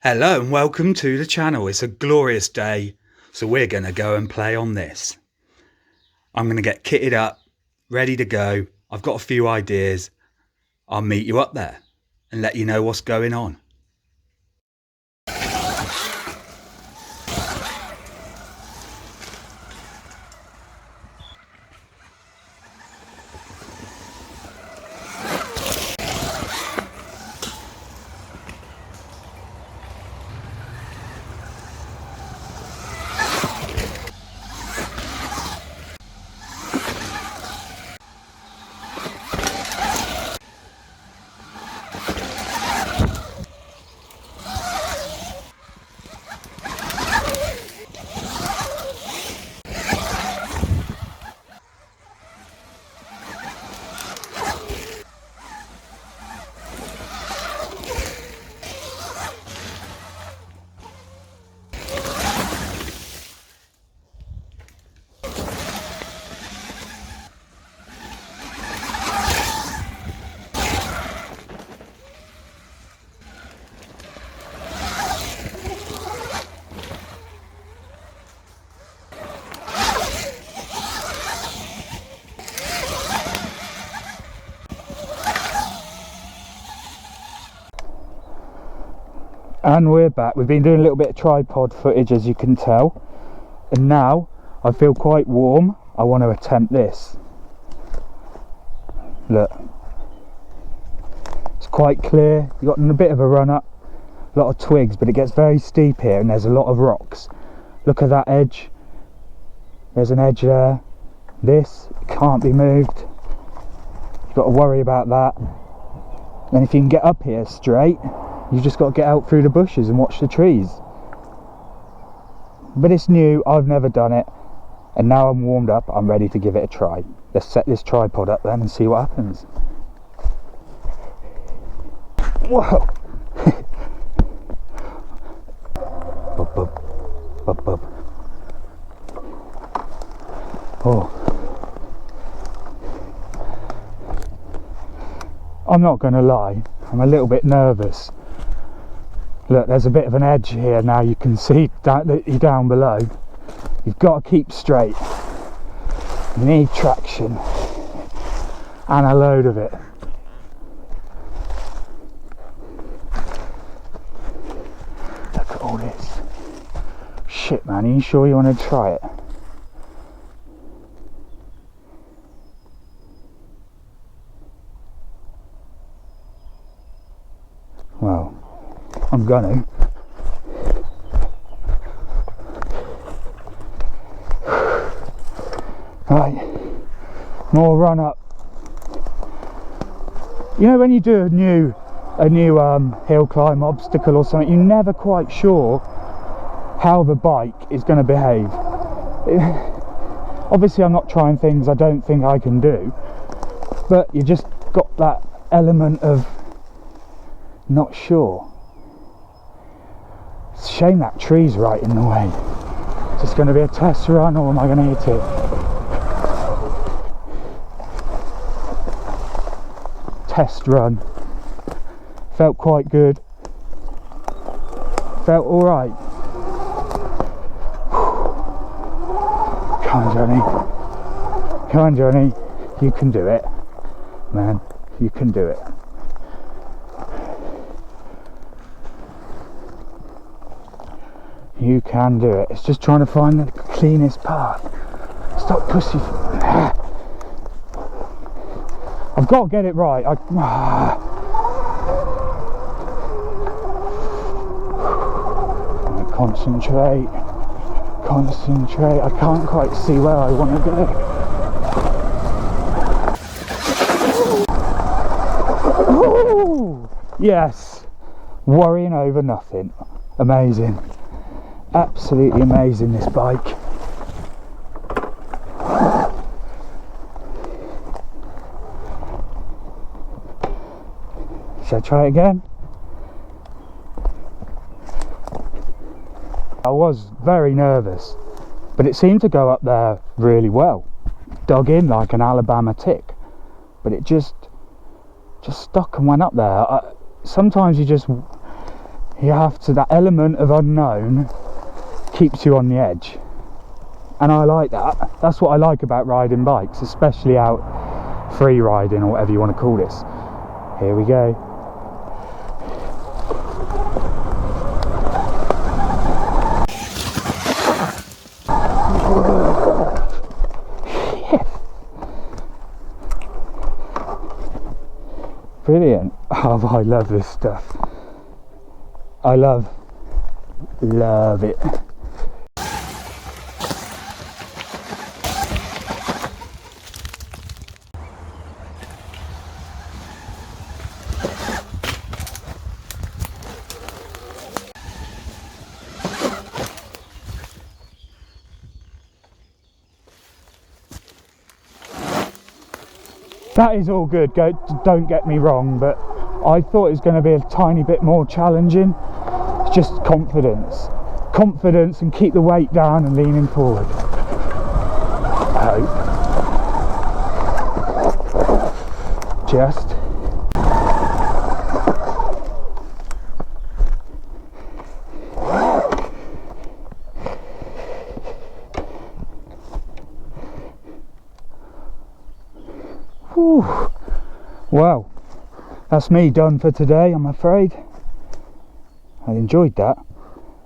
Hello and welcome to the channel. It's a glorious day, so we're going to go and play on this. I'm going to get kitted up, ready to go. I've got a few ideas. I'll meet you up there and let you know what's going on. And we're back. We've been doing a little bit of tripod footage, as you can tell, and now I feel quite warm. I want to attempt this. Look, it's quite clear. You've got a bit of a run up, a lot of twigs, but it gets very steep here and there's a lot of rocks. Look at that edge. There's an edge there. This can't be moved. You've got to worry about that. And if you can get up here straight, you've just got to get out through the bushes and watch the trees. But it's new, I've never done it, and now I'm warmed up, I'm ready to give it a try. Let's set this tripod up then and see what happens. Whoa! Bub, bub, bub, bub. Oh. I'm not going to lie, I'm a little bit nervous. Look, there's a bit of an edge here now, you can see down below. You've got to keep straight. You need traction and a load of it. Look at all this. Shit, man, are you sure you want to try it? Well, I'm gonna. Right, more run up. You know when you do a new hill climb obstacle or something, you're never quite sure how the bike is going to behave. Obviously I'm not trying things I don't think I can do, but you just got that element of not sure. It's a shame that tree's right in the way. Is this going to be a test run or am I going to hit it? Test run. Felt quite good. Felt alright. Come on, Johnny. Come on, Johnny. You can do it. Man, you can do it. You can do it. It's just trying to find the cleanest path. Stop pussy. I've got to get it right. Concentrate. Concentrate. I can't quite see where I want to go. Yes. Worrying over nothing. Amazing. Absolutely amazing, this bike. Shall I try it again? I was very nervous, but it seemed to go up there really well. Dug in like an Alabama tick, but it just stuck and went up there. Sometimes you just you have to, that element of unknown keeps you on the edge, and I like that. That's what I like about riding bikes, especially out free riding or whatever you want to call this. Here we go. Brilliant. Oh, I love this stuff. I love it. That is all good, don't get me wrong, but I thought it was going to be a tiny bit more challenging. It's just confidence and keep the weight down and leaning forward. I hope. Just. Whew. Well, that's me done for today, I'm afraid. I enjoyed that.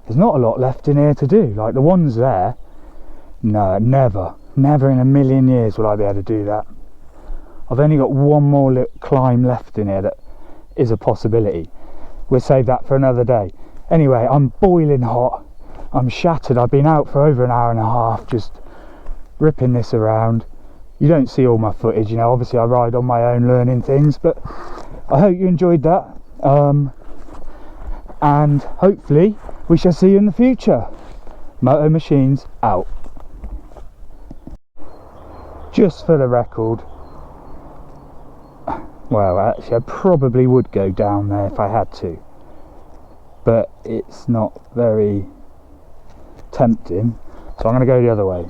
There's not a lot left in here to do, like the ones there. No, never in a million years will I be able to do that. I've only got one more little climb left in here that is a possibility. We'll save that for another day. Anyway, I'm boiling hot, I'm shattered. I've been out for over an hour and a half just ripping this around. You don't see all my footage, you know, obviously I ride on my own learning things, but I hope you enjoyed that, and hopefully we shall see you in the future. Moto Machines out. Just for the record, well, actually I probably would go down there if I had to, but it's not very tempting, so I'm going to go the other way.